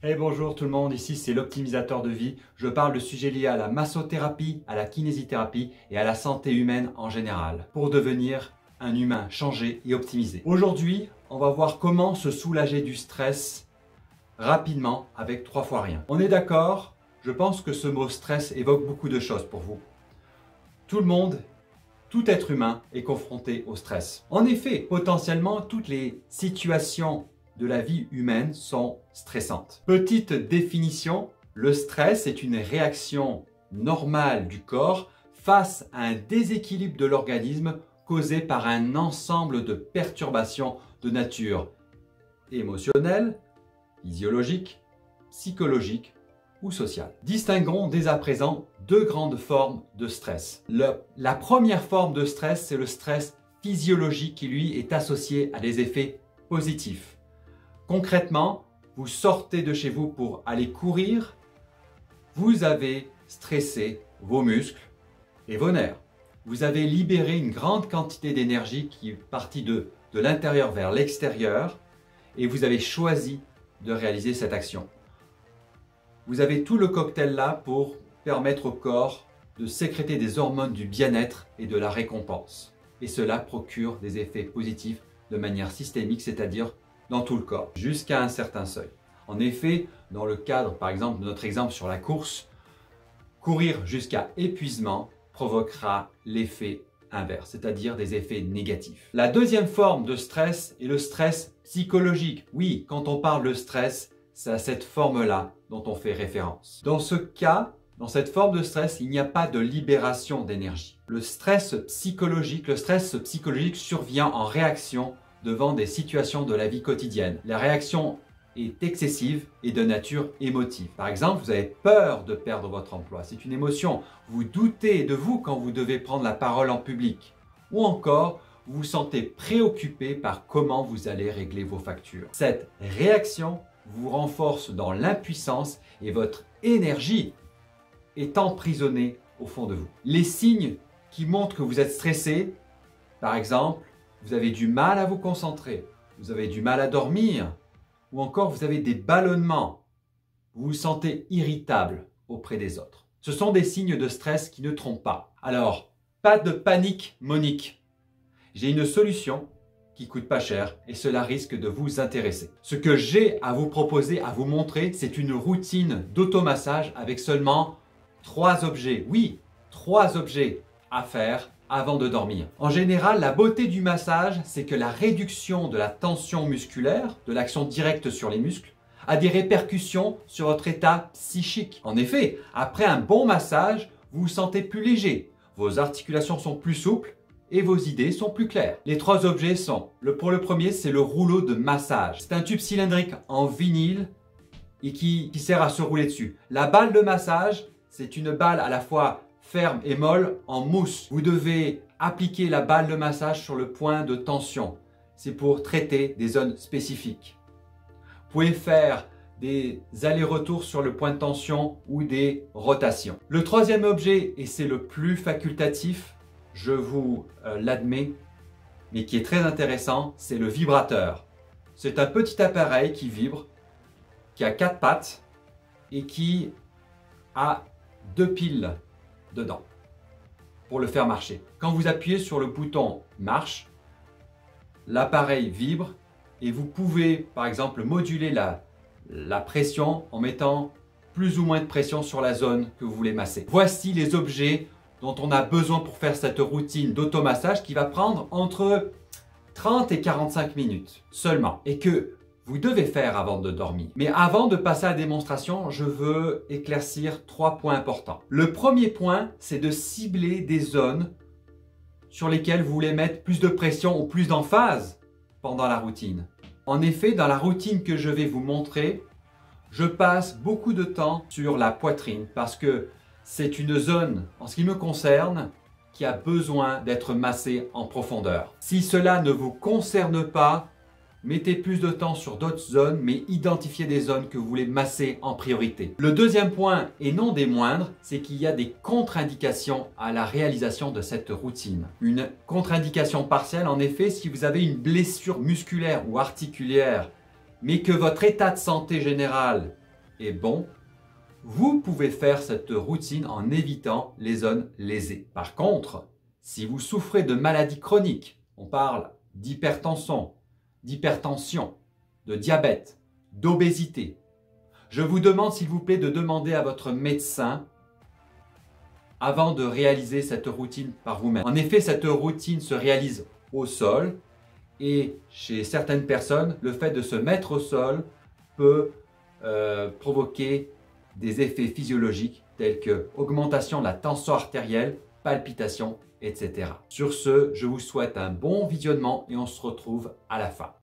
Hey bonjour tout le monde, ici c'est l'optimisateur de vie. Je parle de sujets liés à la massothérapie, à la kinésithérapie et à la santé humaine en général, pour devenir un humain changé et optimisé. Aujourd'hui, on va voir comment se soulager du stress rapidement avec 3 fois rien. On est d'accord? Je pense que ce mot stress évoque beaucoup de choses pour vous. Tout le monde, tout être humain est confronté au stress. En effet, potentiellement, toutes les situations de la vie humaine sont stressantes. Petite définition, le stress est une réaction normale du corps face à un déséquilibre de l'organisme causé par un ensemble de perturbations de nature émotionnelle, physiologique, psychologique ou sociale. Distinguons dès à présent 2 grandes formes de stress. La première forme de stress, c'est le stress physiologique qui lui est associé à des effets positifs. Concrètement, vous sortez de chez vous pour aller courir, vous avez stressé vos muscles et vos nerfs. Vous avez libéré une grande quantité d'énergie qui est partie de l'intérieur vers l'extérieur et vous avez choisi de réaliser cette action. Vous avez tout le cocktail là pour permettre au corps de sécréter des hormones du bien-être et de la récompense. Et cela procure des effets positifs de manière systémique, c'est-à-dire dans tout le corps, jusqu'à un certain seuil. En effet, dans le cadre, par exemple, de notre exemple sur la course, courir jusqu'à épuisement provoquera l'effet inverse, c'est-à-dire des effets négatifs. La deuxième forme de stress est le stress psychologique. Oui, quand on parle de stress, c'est à cette forme-là dont on fait référence. Dans ce cas, dans cette forme de stress, il n'y a pas de libération d'énergie. Le stress psychologique survient en réaction devant des situations de la vie quotidienne. La réaction est excessive et de nature émotive. Par exemple, vous avez peur de perdre votre emploi. C'est une émotion. Vous doutez de vous quand vous devez prendre la parole en public. Ou encore, vous vous sentez préoccupé par comment vous allez régler vos factures. Cette réaction vous renforce dans l'impuissance et votre énergie est emprisonnée au fond de vous. Les signes qui montrent que vous êtes stressé, par exemple, vous avez du mal à vous concentrer, vous avez du mal à dormir, ou encore vous avez des ballonnements, vous vous sentez irritable auprès des autres. Ce sont des signes de stress qui ne trompent pas. Alors, pas de panique, Monique. J'ai une solution qui coûte pas cher et cela risque de vous intéresser. Ce que j'ai à vous proposer, à vous montrer, c'est une routine d'automassage avec seulement 3 objets. Oui, 3 objets à faire avant de dormir. En général, la beauté du massage, c'est que la réduction de la tension musculaire, de l'action directe sur les muscles, a des répercussions sur votre état psychique. En effet, après un bon massage, vous vous sentez plus léger, vos articulations sont plus souples et vos idées sont plus claires. Les 3 objets sont, pour le premier, c'est le rouleau de massage. C'est un tube cylindrique en vinyle et qui sert à se rouler dessus. La balle de massage, c'est une balle à la fois ferme et molle en mousse. Vous devez appliquer la balle de massage sur le point de tension. C'est pour traiter des zones spécifiques. Vous pouvez faire des allers-retours sur le point de tension ou des rotations. Le troisième objet, et c'est le plus facultatif, je vous l'admets, mais qui est très intéressant, c'est le vibrateur. C'est un petit appareil qui vibre, qui a 4 pattes et qui a 2 piles dedans pour le faire marcher. Quand vous appuyez sur le bouton marche, l'appareil vibre et vous pouvez par exemple moduler la pression en mettant plus ou moins de pression sur la zone que vous voulez masser. Voici les objets dont on a besoin pour faire cette routine d'automassage qui va prendre entre 30 et 45 minutes seulement et que vous devez faire avant de dormir. Mais avant de passer à la démonstration, je veux éclaircir 3 points importants. Le premier point, c'est de cibler des zones sur lesquelles vous voulez mettre plus de pression ou plus d'emphase pendant la routine. En effet, dans la routine que je vais vous montrer, je passe beaucoup de temps sur la poitrine parce que c'est une zone, en ce qui me concerne, qui a besoin d'être massée en profondeur. Si cela ne vous concerne pas, mettez plus de temps sur d'autres zones, mais identifiez des zones que vous voulez masser en priorité. Le deuxième point, et non des moindres, c'est qu'il y a des contre-indications à la réalisation de cette routine. Une contre-indication partielle, en effet, si vous avez une blessure musculaire ou articulaire, mais que votre état de santé général est bon, vous pouvez faire cette routine en évitant les zones lésées. Par contre, si vous souffrez de maladies chroniques, on parle d'hypertension, de diabète, d'obésité, je vous demande s'il vous plaît de demander à votre médecin avant de réaliser cette routine par vous-même. En effet, cette routine se réalise au sol et chez certaines personnes, le fait de se mettre au sol peut provoquer des effets physiologiques tels que augmentation de la tension artérielle, palpitations, etc. Sur ce, je vous souhaite un bon visionnement et on se retrouve à la fin.